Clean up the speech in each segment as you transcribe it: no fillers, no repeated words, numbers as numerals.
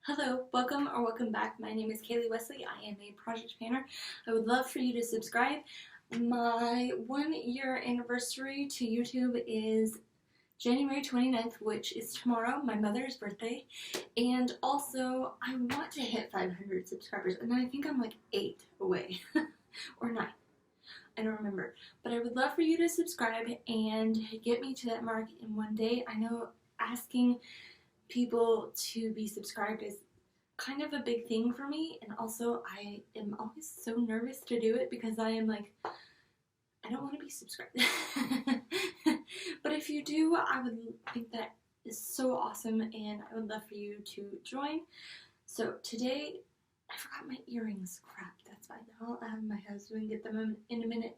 Hello, welcome or welcome back. My name is Kaylee Wesley. I am a project painter. I would love for you to subscribe. My 1 year anniversary to YouTube is January 29th, which is tomorrow, my mother's birthday. And also, I want to hit 500 subscribers, and I think I'm like 8 away, or 9. I don't remember. But I would love for you to subscribe and get me to that mark in one day. I know asking people to be subscribed is kind of a big thing for me, and also I am always so nervous to do it because I am like, I don't want to be subscribed. But if you do, I would think that is so awesome, and I would love for you to join. So today, I forgot my earrings. Crap, that's fine. I'll have my husband get them in a minute.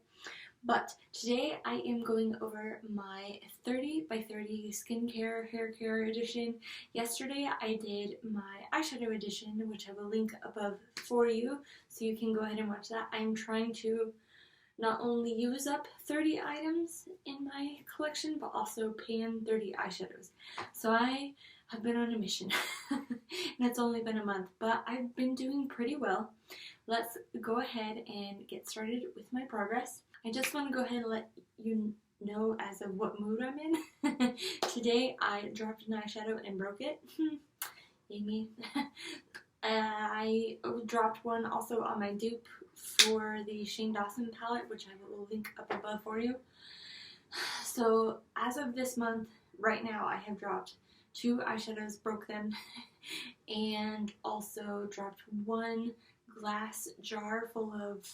But today I am going over my 30 by 30 skincare hair care edition. Yesterday I did my eyeshadow edition, which I will link above for you, so you can go ahead and watch that. I'm trying to not only use up 30 items in my collection, but also pan 30 eyeshadows. So I have been on a mission, and it's only been a month, but I've been doing pretty well. Let's go ahead and get started with my progress. I just want to go ahead and let you know as of what mood I'm in. Today I dropped an eyeshadow and broke it. Amy. I dropped one also on my dupe for the Shane Dawson palette, which I will link up above for you. So as of this month, right now, I have dropped 2 eyeshadows, broke them, and also dropped 1 glass jar full of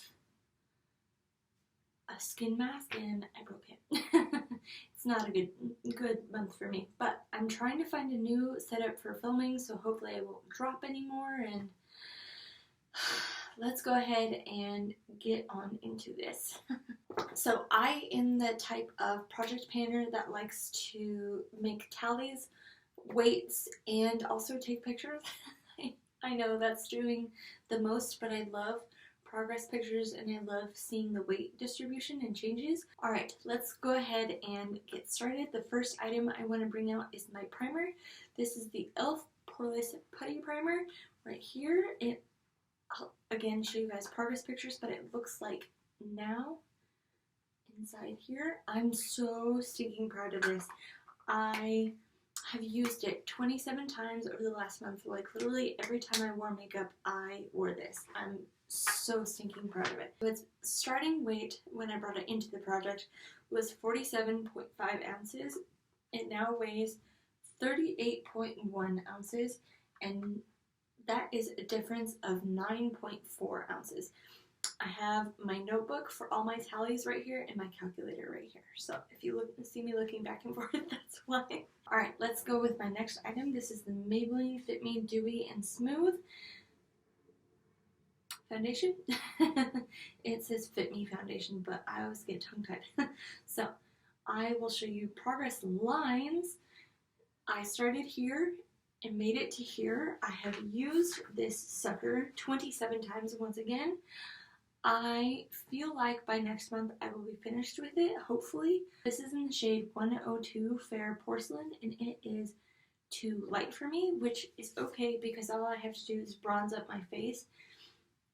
a skin mask, and I broke it. It's not a good month for me, but I'm trying to find a new setup for filming, so hopefully I won't drop anymore, and let's go ahead and get on into this. So I am the type of project painter that likes to make tallies, weights, and also take pictures. I know that's doing the most, but I love progress pictures and I love seeing the weight distribution and changes. Alright, let's go ahead and get started. The first item I want to bring out is my primer. This is the e.l.f. Poreless Putty Primer right here. I'll again show you guys progress pictures, but it looks like now inside here. I'm so stinking proud of this. I have used it 27 times over the last month. Like literally every time I wore makeup, I wore this. I'm so stinking proud of it. Its starting weight when I brought it into the project was 47.5 ounces. It now weighs 38.1 ounces, and that is a difference of 9.4 ounces. I have my notebook for all my tallies right here and my calculator right here. So if you see me looking back and forth, that's why. Alright, let's go with my next item. This is the Maybelline Fit Me Dewy and Smooth foundation. It says Fit Me Foundation, but I always get tongue-tied. So I will show you progress lines. I started here and made it to here. I have used this sucker 27 times once again. I feel like by next month I will be finished with it, hopefully. This is in the shade 102 Fair Porcelain, and it is too light for me, which is okay because all I have to do is bronze up my face,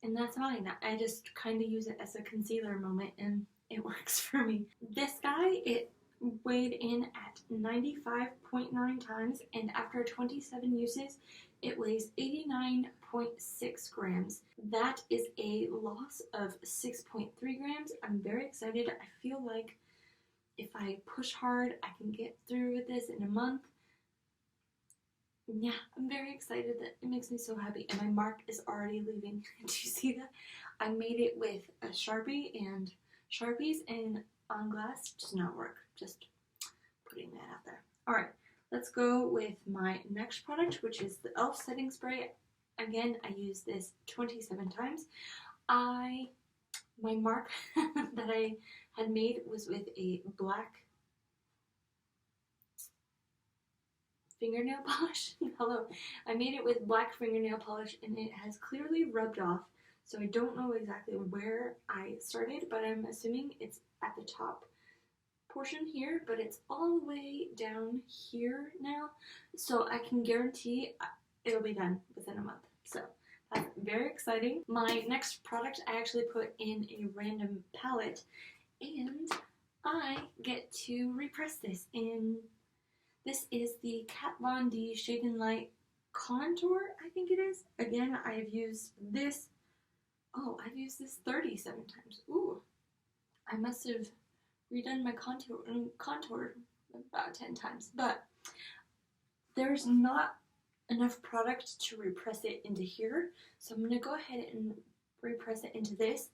and that's fine. I just kind of use it as a concealer moment, and it works for me. This guy, it weighed in at 95.9 times, and after 27 uses, it weighs 89.6 grams. That is a loss of 6.3 grams. I'm very excited. I feel like if I push hard, I can get through with this in a month. Yeah, I'm very excited. That it makes me so happy, and my mark is already leaving. Do you see that? I made it with a Sharpie, and Sharpies and on glass does not work. Just putting that out there. Alright, let's go with my next product, which is the e.l.f. setting spray. Again, I used this 27 times. My mark that I had made was with a black fingernail polish. Hello. I made it with black fingernail polish, and it has clearly rubbed off, so I don't know exactly where I started, but I'm assuming it's at the top portion here, but it's all the way down here now, so I can guarantee it'll be done within a month. So that's very exciting. My next product I actually put in a random palette, and I get to repress this in, this is the Kat Von D Shade and Light Contour, I think it is. Again, I've used this, I've used this 37 times. Ooh, I must have redone my contour about 10 times, but there's not enough product to repress it into here, so I'm going to go ahead and repress it into this.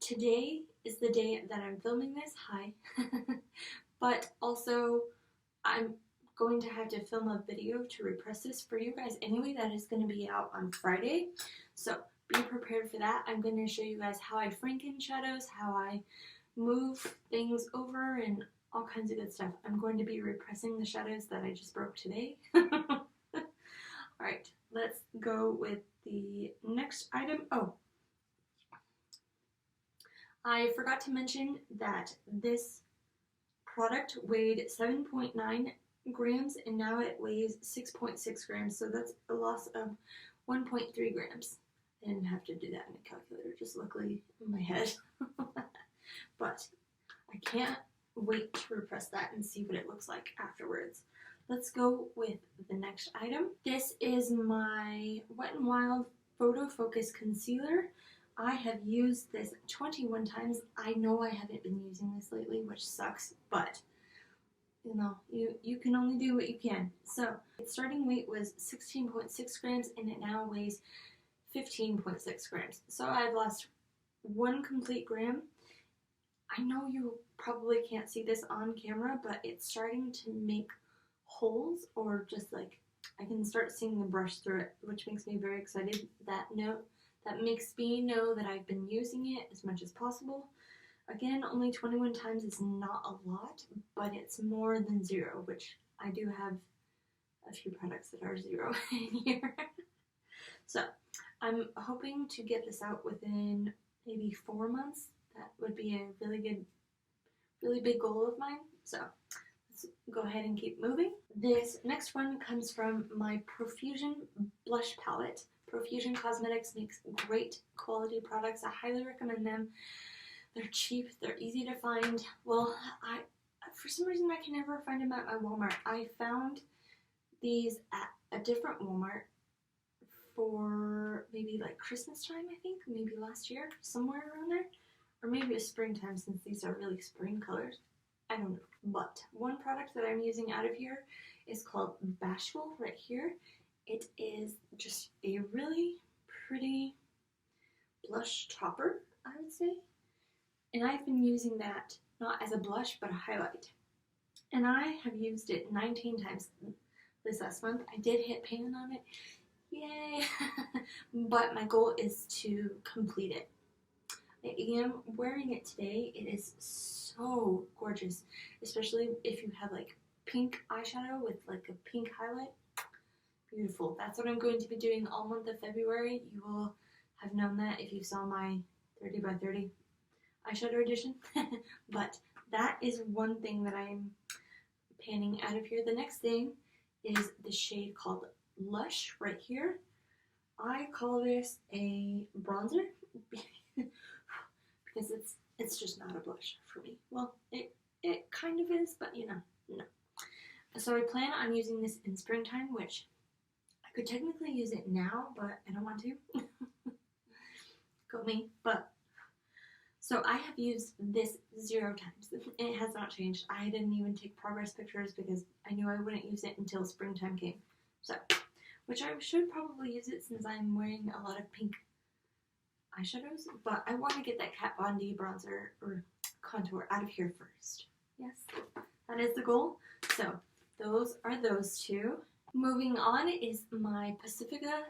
Today is the day that I'm filming this, hi, but also I'm going to have to film a video to repress this for you guys anyway. That is going to be out on Friday, so be prepared for that. I'm going to show you guys how I franken shadows, how I move things over, and all kinds of good stuff. I'm going to be repressing the shadows that I just broke today. Alright, let's go with the next item. Oh, I forgot to mention that this product weighed 7.9 grams and now it weighs 6.6 grams, so that's a loss of 1.3 grams. I didn't have to do that in a calculator, just luckily in my head. But I can't wait to repress that and see what it looks like afterwards. Let's go with the next item. This is my Wet n Wild Photo Focus Concealer. I have used this 21 times. I know I haven't been using this lately, which sucks, but you know, you can only do what you can. So its starting weight was 16.6 grams and it now weighs 15.6 grams. So I've lost 1 complete gram. I know you probably can't see this on camera, but it's starting to make holes, or just like I can start seeing the brush through it, which makes me very excited. That makes me know that I've been using it as much as possible. Again, only 21 times is not a lot, but it's more than 0, which I do have a few products that are 0 in here. So I'm hoping to get this out within maybe 4 months. That would be a really big goal of mine. So let's go ahead and keep moving. This next one comes from my Profusion blush palette. Profusion Cosmetics makes great quality products. I highly recommend them. They're cheap, they're easy to find. Well, for some reason I can never find them at my Walmart. I found these at a different Walmart for maybe like Christmas time, I think, maybe last year, somewhere around there. Or maybe it's springtime, since these are really spring colors. I don't know. But one product that I'm using out of here is called Bashful right here. It is just a really pretty blush topper, I would say. And I've been using that not as a blush, but a highlight. And I have used it 19 times this last month. I did hit pan on it. Yay! But my goal is to complete it. I am wearing it today. It is so gorgeous, especially if you have like pink eyeshadow with like a pink highlight. Beautiful. That's what I'm going to be doing all month of February. You will have known that if you saw my 30 by 30 eyeshadow edition. But that is one thing that I'm panning out of here. The next thing is the shade called Lush right here. I call this a bronzer because it's just not a blush for me. Well, it kind of is, but you know, no. So I plan on using this in springtime, which I could technically use it now, but I don't want to. Go me. But so I have used this 0 times. It has not changed. I didn't even take progress pictures because I knew I wouldn't use it until springtime came. So, which I should probably use it since I'm wearing a lot of pink eyeshadows, but I want to get that Kat Von D bronzer or contour out of here first. Yes, that is the goal. So those are those two. Moving on is my Pacifica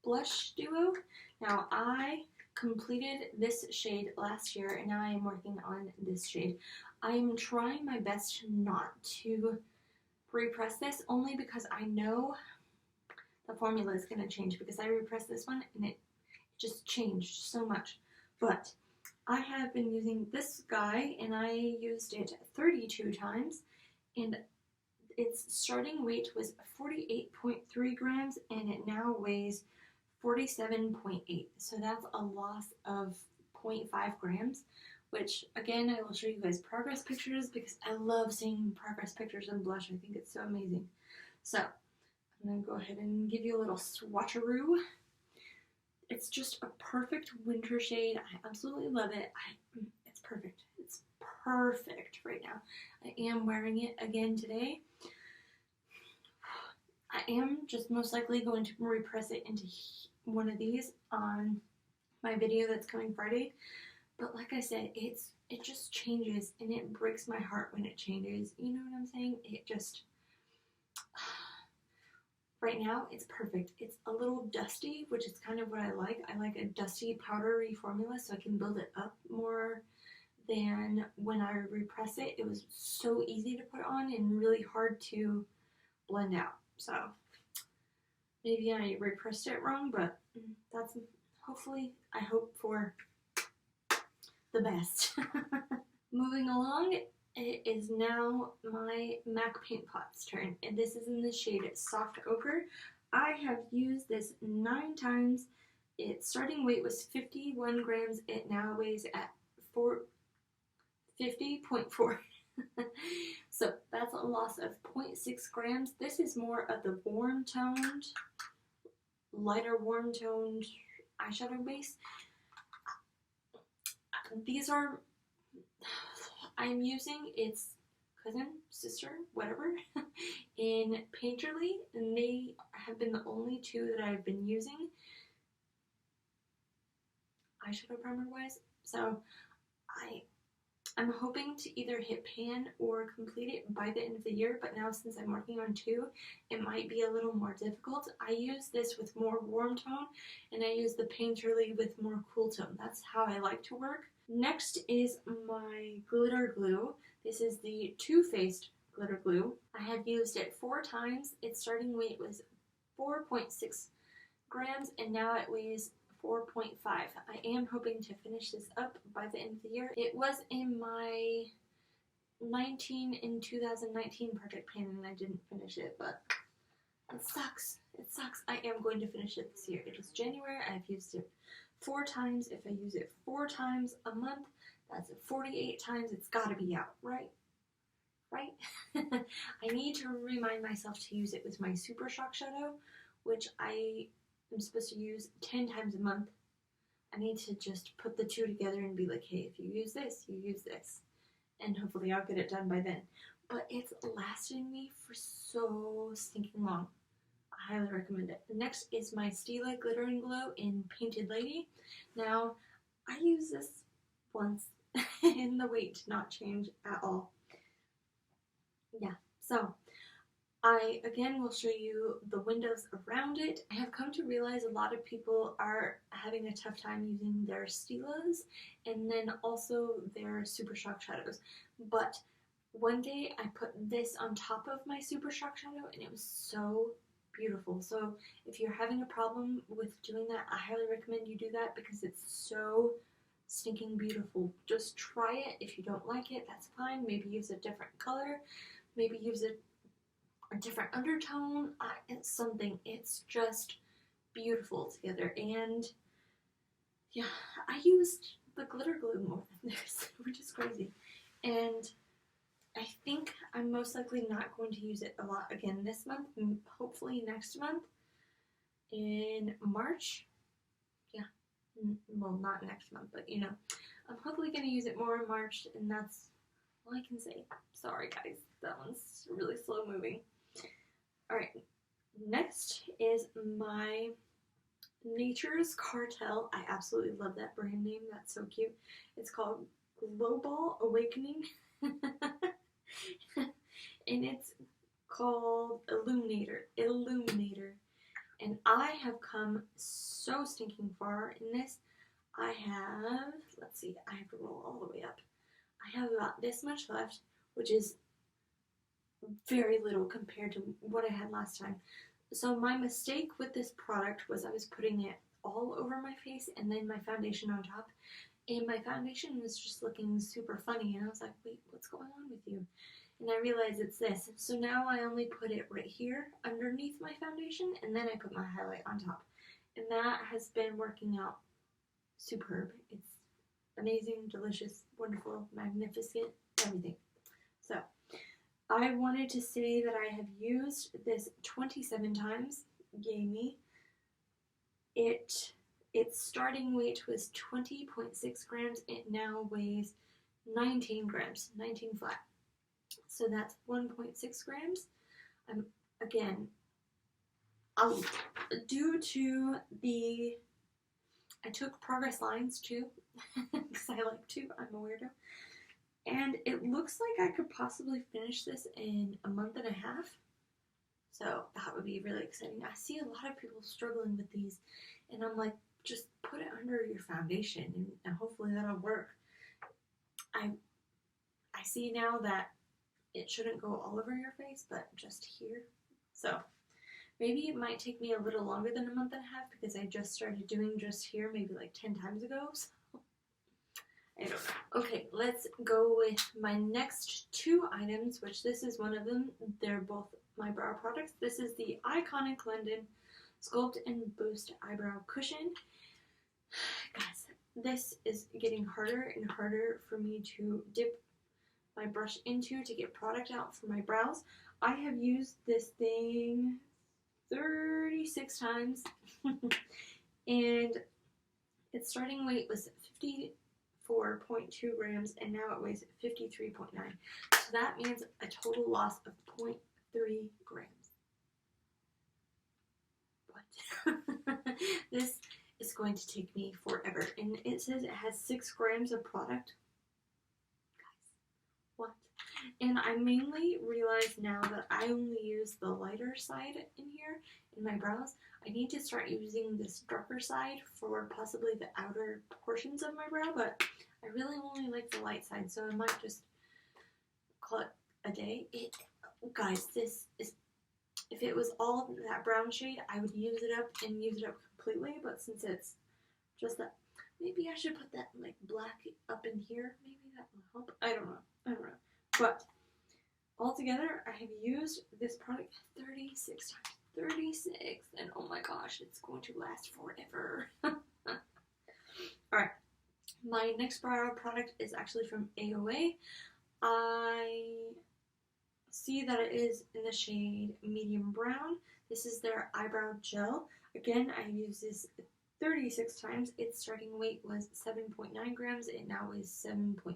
blush duo. Now I completed this shade last year and now I am working on this shade. I am trying my best not to repress this, only because I know the formula is going to change, because I repressed this one and it just changed so much. But I have been using this guy and I used it 32 times and its starting weight was 48.3 grams and it now weighs 47.8. So that's a loss of 0.5 grams, which again, I will show you guys progress pictures because I love seeing progress pictures in blush. I think it's so amazing. So I'm going to go ahead and give you a little swatcheroo. It's just a perfect winter shade. I absolutely love it. It's perfect. It's perfect right now. I am wearing it again today. I am just most likely going to repress it into one of these on my video that's coming Friday. But like I said, it just changes and it breaks my heart when it changes. You know what I'm saying? It just, right now it's perfect. It's a little dusty, which is kind of what I like. I like a dusty powdery formula so I can build it up more than when I repress it. It was so easy to put on and really hard to blend out. So maybe I repressed it wrong, but that's hopefully, I hope for the best. Moving along, it is now my MAC Paint Pot's turn, and this is in the shade Soft Ochre. I have used this 9 times. Its starting weight was 51 grams. It now weighs at 50.4. So that's a loss of 0.6 grams. This is more of the lighter warm toned eyeshadow base. These are, I'm using its cousin, sister, whatever, in Painterly, and they have been the only 2 that I've been using eyeshadow primer wise. So I'm hoping to either hit pan or complete it by the end of the year, but now since I'm working on 2, it might be a little more difficult. I use this with more warm tone, and I use the Painterly with more cool tone. That's how I like to work. Next is my glitter glue. This is the Too Faced glitter glue. I have used it 4 times. Its starting weight was 4.6 grams, and now it weighs 4.5. I am hoping to finish this up by the end of the year. It was in my 2019 project pan and I didn't finish it, but it sucks. It sucks. I am going to finish it this year. It is January. I've used it 4 times. If I use it 4 times a month, that's 48 times. It's got to be out, right? Right? I need to remind myself to use it with my Super Shock Shadow, which I'm supposed to use 10 times a month. I need to just put the 2 together and be like, hey, if you use this, you use this. And hopefully I'll get it done by then. But it's lasting me for so stinking long. I highly recommend it. Next is my Stila Glitter and Glow in Painted Lady. Now, I use this once and the weight did not change at all. Yeah, so I, again, will show you the windows around it. I have come to realize a lot of people are having a tough time using their Stilas and then also their Super Shock Shadows. But one day I put this on top of my Super Shock Shadow and it was so beautiful. So if you're having a problem with doing that, I highly recommend you do that because it's so stinking beautiful. Just try it. If you don't like it, that's fine. Maybe use a different color. Maybe use a different undertone. It's something. It's just beautiful together. And yeah, I used the glitter glue more than this, which is crazy. And I think I'm most likely not going to use it a lot again this month. Hopefully next month in March. Yeah, well, not next month, but you know, I'm hopefully going to use it more in March, and that's all I can say. Sorry guys, that one's really slow moving. Alright, next is my Nature's Cartel. I absolutely love that brand name. That's so cute. It's called Global Awakening. And it's called Illuminator. And I have come so stinking far in this. I have, let's see, I have to roll all the way up. I have about this much left, which is very little compared to what I had last time. So my mistake with this product was I was putting it all over my face and then my foundation on top. And my foundation was just looking super funny. And I was like, wait, what's going on with you? and I realize it's this. So now I only put it right here underneath my foundation, and then I put my highlight on top. And that has been working out superb. It's amazing, delicious, wonderful, magnificent, everything. So I wanted to say that I have used this 27 times. Yay me. Its starting weight was 20.6 grams. It now weighs 19 grams, 19 flat. So that's 1.6 grams. Again, due to I took progress lines too, because I like to, I'm a weirdo. And it looks like I could possibly finish this in a month and a half. So that would be really exciting. I see a lot of people struggling with these, and I'm like, just put it under your foundation, and hopefully that'll work. I see now that it shouldn't go all over your face, but just here. So maybe it might take me a little longer than a month and a half because I just started doing just here maybe like 10 times ago. So I don't know. Okay, let's go with my next two items, which this is one of them. They're both my brow products. This is the Iconic London Sculpt and Boost Eyebrow Cushion. Guys, this is getting harder and harder for me to dip my brush into to get product out for my brows. I have used this thing 36 times and its starting weight was 54.2 grams and now it weighs 53.9. So that means a total loss of 0.3 grams. What? This is going to take me forever, and it says it has 6 grams of product. Guys, what? And I mainly realize now that I only use the lighter side in here in my brows. I need to start using this darker side for possibly the outer portions of my brow, but I really only like the light side, so I might just call it a day. Guys, this is, if it was all that brown shade, I would use it up and use it up completely, but since it's just that, maybe I should put that like black up in here. Maybe that will help. I don't know. But altogether, I have used this product 36 times. 36, and oh my gosh, it's going to last forever. Alright, my next brow product is actually from AOA. I see that it is in the shade medium brown. This is their eyebrow gel. Again, I used this 36 times. Its starting weight was 7.9 grams. It now weighs 7.5.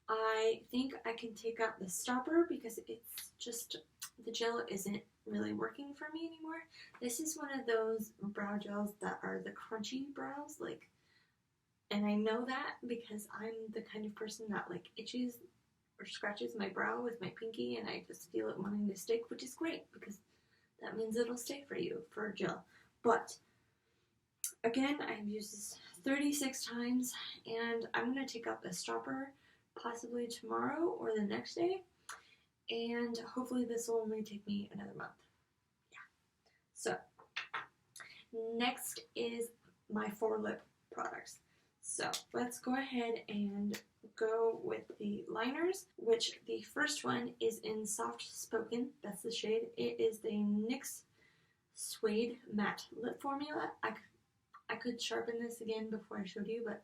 I think I can take out the stopper because it's just, the gel isn't really working for me anymore. This is one of those brow gels that are the crunchy brows, like, and I know that because I'm the kind of person that like itches or scratches my brow with my pinky and I just feel it wanting to stick, which is great because that means it'll stay for you for gel. But again, I've used this 36 times and I'm going to take out the stopper possibly tomorrow or the next day, and hopefully this will only take me another month. Yeah. So next is my 4-lip products. So let's go ahead and go with the liners, which the first one is in Soft Spoken. That's the shade. It is the NYX Suede Matte Lip Formula. I could sharpen this again before I showed you, but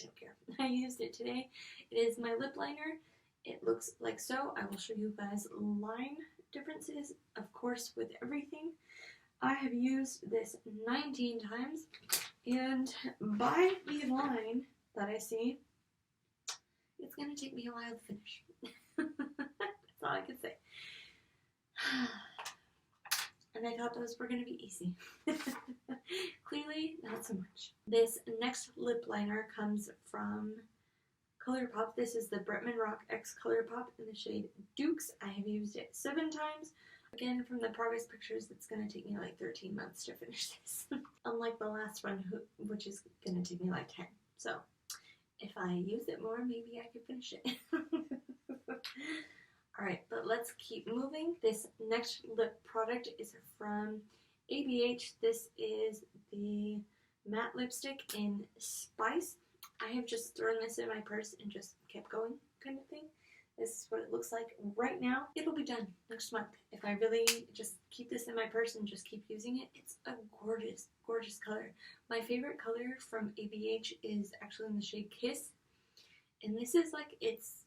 I don't care. I used it today. It is my lip liner. It looks like so. I will show you guys line differences, of course, with everything. I have used this 19 times, and by the line that I see, it's going to take me a while to finish. That's all I can say. And I thought those were going to be easy. Clearly, not so much. This next lip liner comes from ColourPop. This is the Bretman Rock X ColourPop in the shade Dukes. I have used it 7 times. Again, from the progress pictures, it's going to take me like 13 months to finish this. Unlike the last one, which is going to take me like 10. So, if I use it more, maybe I could finish it. Alright, but let's keep moving. This next lip product is from ABH. This is the matte lipstick in Spice. I have just thrown this in my purse and just kept going, kind of thing. This is what it looks like right now. It'll be done next month if I really just keep this in my purse and just keep using it. It's a gorgeous, gorgeous color. My favorite color from ABH is actually in the shade Kiss. And this is like its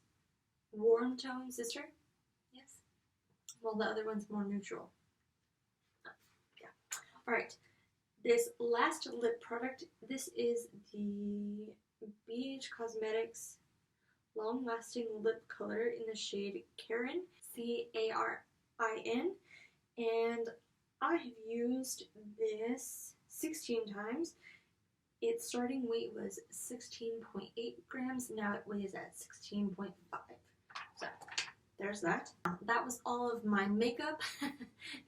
warm tone sister. Yes. Well, the other one's more neutral. Yeah. Alright. This last lip product, this is the BH Cosmetics Long Lasting Lip Color in the shade Carin, C-A-R-I-N, and I have used this 16 times. Its starting weight was 16.8 grams, now it weighs at 16.5. So there's that. That was all of my makeup.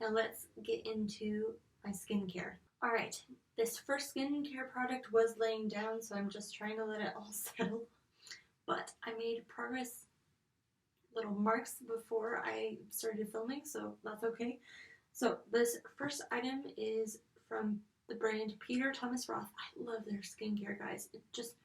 Now let's get into my skincare. Alright, this first skincare product was laying down, so I'm just trying to let it all settle. But I made progress, little marks before I started filming, so that's okay. So this first item is from the brand Peter Thomas Roth. I love their skincare, guys. It just,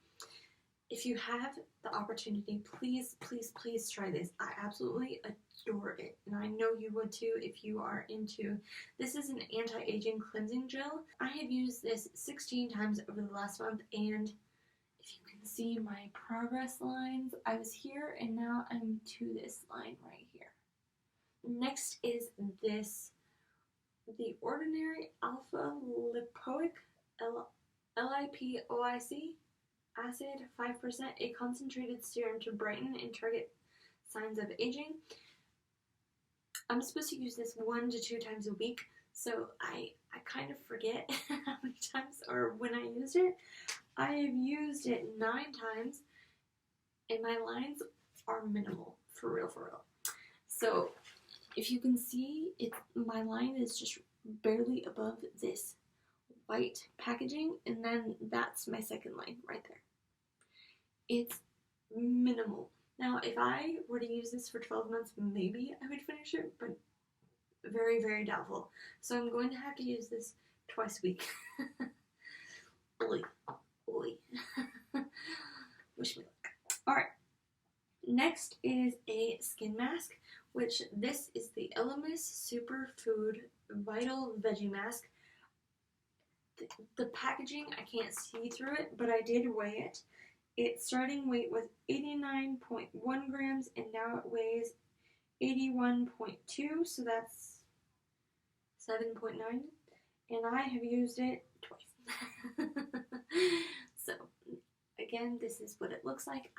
if you have the opportunity, please, please, please try this. I absolutely adore it, and I know you would too if you are into. This is an anti-aging cleansing gel. I have used this 16 times over the last month, and if you can see my progress lines, I was here and now I'm to this line right here. Next is this, the Ordinary Alpha Lipoic, Lipoic acid, 5%, a concentrated serum to brighten and target signs of aging. I'm supposed to use this 1 to 2 times a week, so I kind of forget how many times or when I used it. I have used it 9 times, and my lines are minimal, for real, for real. So, if you can see, my line is just barely above this white packaging, and then that's my second line right there. It's minimal. Now, if I were to use this for 12 months, maybe I would finish it, but very, very doubtful. So I'm going to have to use this twice a week. Oy. Wish me luck. Alright, next is a skin mask, which this is the Elemis Superfood Vital Veggie Mask. The packaging, I can't see through it, but I did weigh it. Its starting weight was 89.1 grams, and now it weighs 81.2, so that's 7.9, and I have used it twice. So, again, this is what it looks like.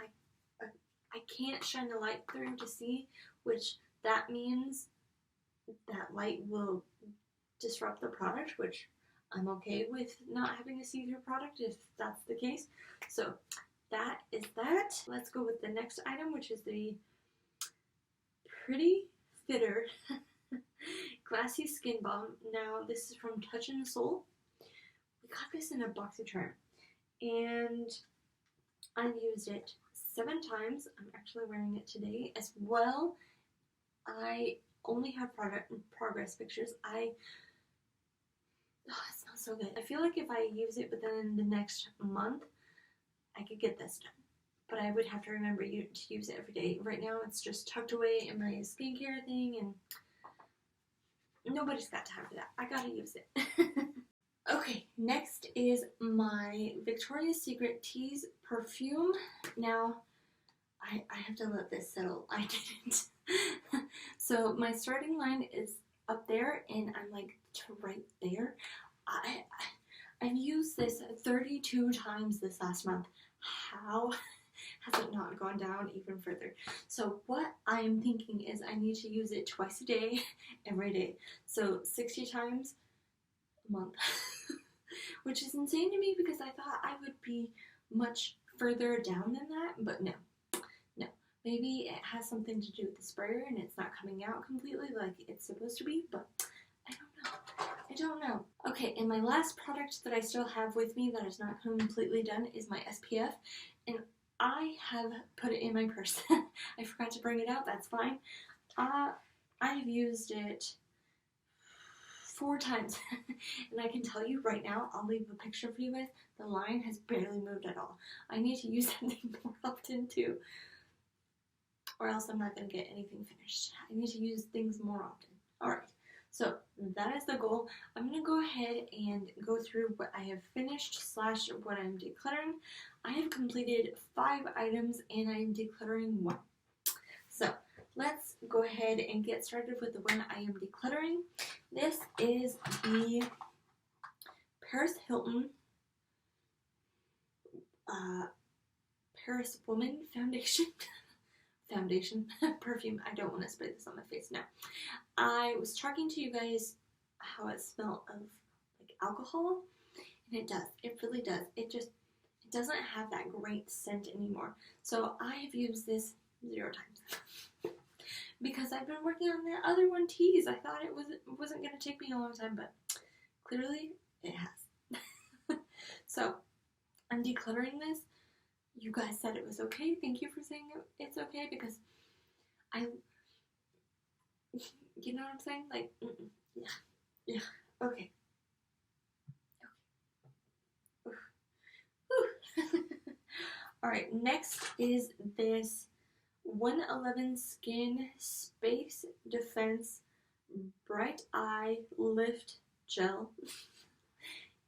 I can't shine the light through to see, which that means that light will disrupt the product, which I'm okay with not having a see-through product if that's the case. So that is that. Let's go with the next item, which is the Pretty Fitter Glassy Skin Balm. Now, this is from Touch in Soul. We got this in a BoxyCharm, and I've used it 7 times. I'm actually wearing it today as well. I only have progress pictures. Oh, it smells so good. I feel like if I use it within the next month, I could get this done. But I would have to remember to use it every day. Right now, it's just tucked away in my skincare thing, and nobody's got time for that. I gotta use it. Okay, next is my Victoria's Secret Tease perfume. Now, I have to let this settle. I didn't. So my starting line is up there, and I'm like right there. I've used this 32 times this last month. How has it not gone down even further? So what I'm thinking is I need to use it twice a day, every day. So 60 times a month. Which is insane to me because I thought I would be much further down than that, but no. Maybe it has something to do with the sprayer and it's not coming out completely like it's supposed to be, but I don't know. Okay, and my last product that I still have with me that is not completely done is my SPF, and I have put it in my purse. I forgot to bring it out, that's fine. I have used it 4 times, and I can tell you right now, I'll leave a picture for you guys, the line has barely moved at all. I need to use something more often too. or else I'm not going to get anything finished. I need to use things more often. Alright, so that is the goal. I'm going to go ahead and go through what I have finished / what I'm decluttering. I have completed 5 items and I am decluttering 1. So let's go ahead and get started with the one I am decluttering. This is the Paris Hilton Paris Woman Foundation. Perfume. I don't want to spray this on my face now. I was talking to you guys how it smelled of like alcohol, and it does. It really does. It doesn't have that great scent anymore. So I have used this 0 times because I've been working on that other one, Tease. I thought it wasn't going to take me a long time, but clearly it has. So I'm decluttering this. You guys said it was okay. Thank you for saying it's okay, because you know what I'm saying? Like, yeah, okay. Alright, next is this 111 Skin Space Defense Bright Eye Lift Gel.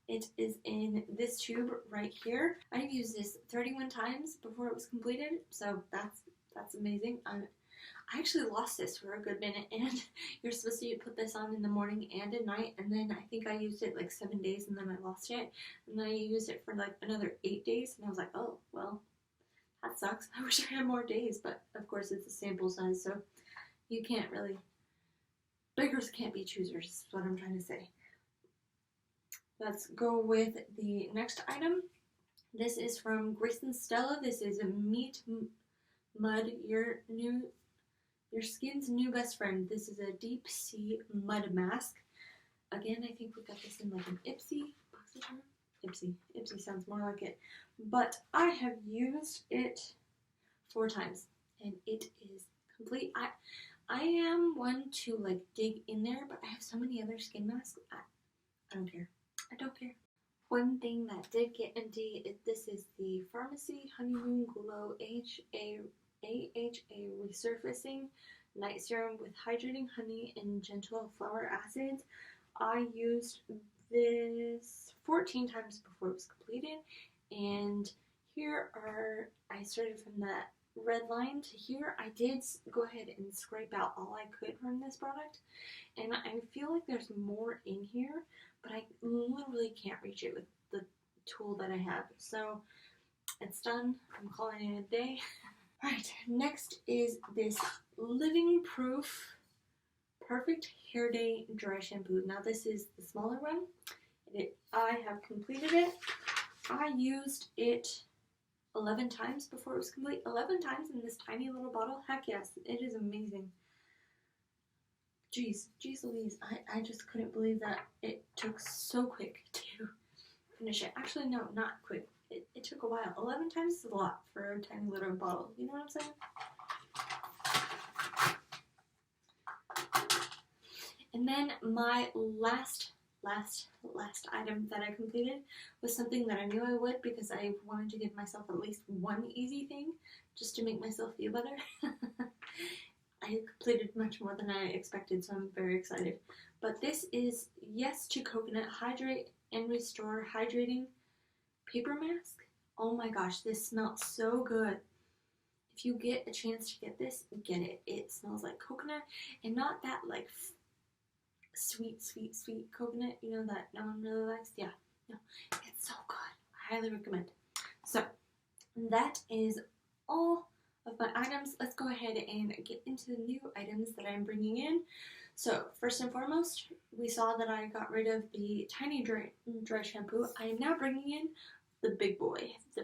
It is in this tube right here. I've used this 31 times before it was completed, so that's amazing. I actually lost this for a good minute, and you're supposed to put this on in the morning and at night, and then I think I used it like 7 days, and then I lost it, and then I used it for like another 8 days, and I was like, oh, well, that sucks. I wish I had more days, but of course it's a sample size, so you can't really, beggars can't be choosers, is what I'm trying to say. Let's go with the next item. This is from Grace and Stella. This is a Meet Mud, your skin's new best friend. This is a deep sea mud mask. Again, I think we got this in like an Ipsy. Ipsy sounds more like it. But I have used it 4 times, and it is complete. I am one to like dig in there, but I have so many other skin masks. I don't care. I don't care. One thing that did get empty is this is the Pharmacy Honeymoon Glow AHA Resurfacing Night Serum with Hydrating Honey and Gentle Flower Acids. I used this 14 times before it was completed, and I started from that red line to here. I did go ahead and scrape out all I could from this product, and I feel like there's more in here, but I literally can't reach it with the tool that I have. So it's done. I'm calling it a day. Alright, next is this Living Proof Perfect Hair Day Dry Shampoo. Now this is the smaller one. I have completed it. I used it 11 times before it was complete. 11 times in this tiny little bottle. Heck yes, it is amazing. Jeez Louise, I just couldn't believe that it took so quick to finish it. Actually, no, not quick. It took a while. 11 times is a lot for a tiny little bottle. You know what I'm saying? And then my last item that I completed was something that I knew I would, because I wanted to give myself at least one easy thing just to make myself feel better. I completed much more than I expected, so I'm very excited. But this is Yes to Coconut Hydrate and Restore Hydrating Paper Mask. Oh my gosh, this smells so good. If you get a chance to get this, get it. It smells like coconut, and not that like sweet coconut, you know, that no one really likes. Yeah, no, it's so good. I highly recommend. So that is all of my items. Let's go ahead and get into the new items that I'm bringing in. So first and foremost, we saw that I got rid of the tiny dry shampoo. I am now bringing in the big boy, the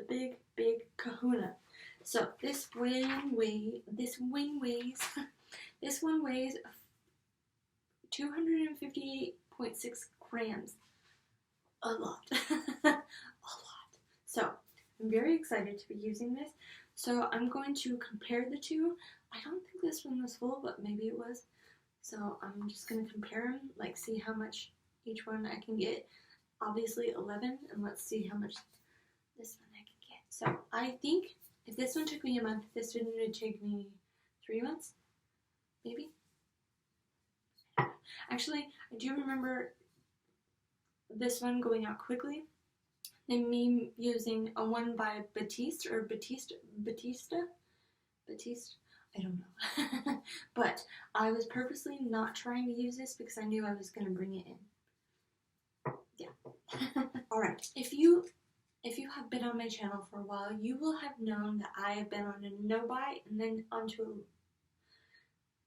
big Kahuna. So this one weighs 258.6 grams. A lot. A lot. So I'm very excited to be using this. So I'm going to compare the two. I don't think this one was full, but maybe it was. So I'm just going to compare them, like see how much each one I can get. Obviously 11, and let's see how much this one I can get. So I think if this one took me a month, this one would take me 3 months, maybe. Actually, I do remember this one going out quickly, and me using a one by Batiste, I don't know. But I was purposely not trying to use this because I knew I was going to bring it in. Yeah. Alright, if you have been on my channel for a while, you will have known that I have been on a no-buy and then onto a...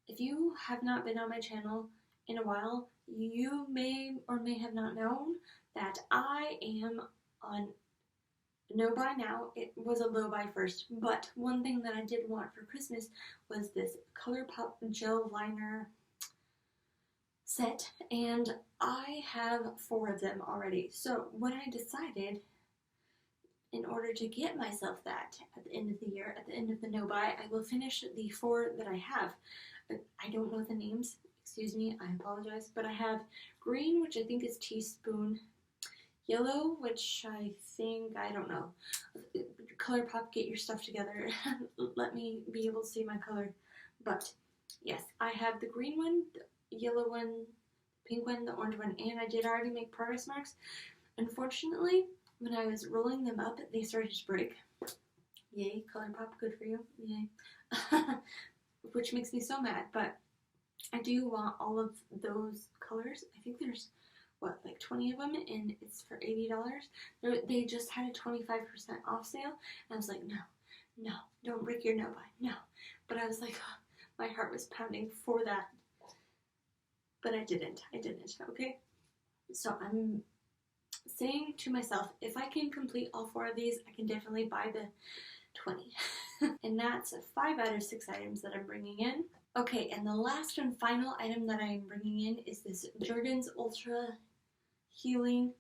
If you have not been on my channel in a while, you may or may have not known that I am on no buy now. It was a low buy first, but one thing that I did want for Christmas was this ColourPop gel liner set, and I have 4 of them already. So what I decided, in order to get myself that at the end of the year, at the end of the no buy, I will finish the 4 that I have. I don't know the names, excuse me, I apologize, but I have green, which I think is teaspoon, yellow, which I think, I don't know. ColourPop, get your stuff together. Let me be able to see my color. But yes, I have the green one, the yellow one, the pink one, the orange one, and I did already make progress marks. Unfortunately, when I was rolling them up, they started to break. Yay, ColourPop, good for you. Yay. Which makes me so mad, but I do want all of those colors. I think there's, what, like 20 of them, and it's for $80. They just had a 25% off sale, and I was like, no, don't break your no buy, no. But I was like, oh, my heart was pounding for that. But I didn't, okay? So I'm saying to myself, if I can complete all 4 of these, I can definitely buy the 20. And that's 5 out of 6 items that I'm bringing in. Okay, and the last and final item that I'm bringing in is this Jergens Ultra Healing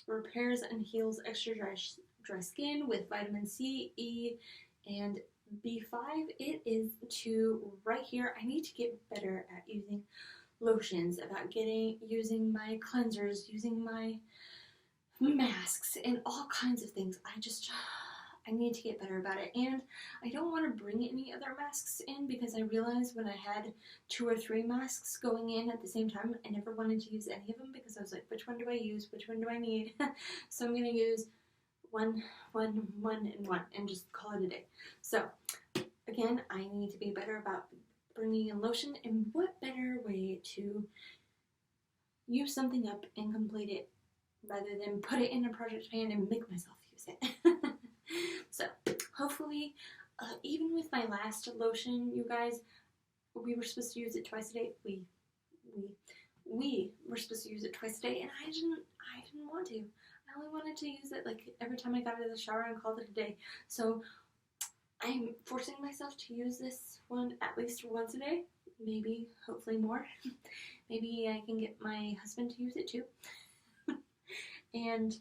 Repairs and Heals Extra Dry Skin with vitamin C, E, and B5. It is to right here. I need to get better at using lotions, about using my cleansers, using my masks, and all kinds of things. I need to get better about it, and I don't want to bring any other masks in because I realized when I had 2 or 3 masks going in at the same time, I never wanted to use any of them because I was like, which one do I use? Which one do I need? So I'm going to use one, and just call it a day. So again, I need to be better about bringing in lotion, and what better way to use something up and complete it rather than put it in a project pan and make myself use it. So hopefully, even with my last lotion, you guys, we were supposed to use it twice a day. We were supposed to use it twice a day, and I didn't want to. I only wanted to use it like every time I got out of the shower and called it a day. So I'm forcing myself to use this one at least once a day, maybe, hopefully more. Maybe I can get my husband to use it too. And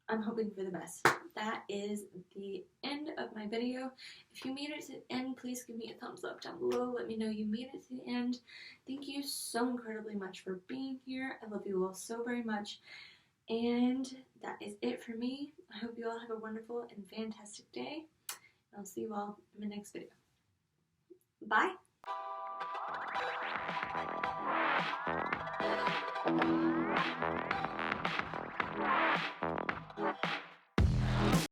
I'm hoping for the best. That is the end of my video. If you made it to the end, please give me a thumbs up down below. Let me know you made it to the end. Thank you so incredibly much for being here. I love you all so very much. And that is it for me. I hope you all have a wonderful and fantastic day. I'll see you all in my next video. Bye!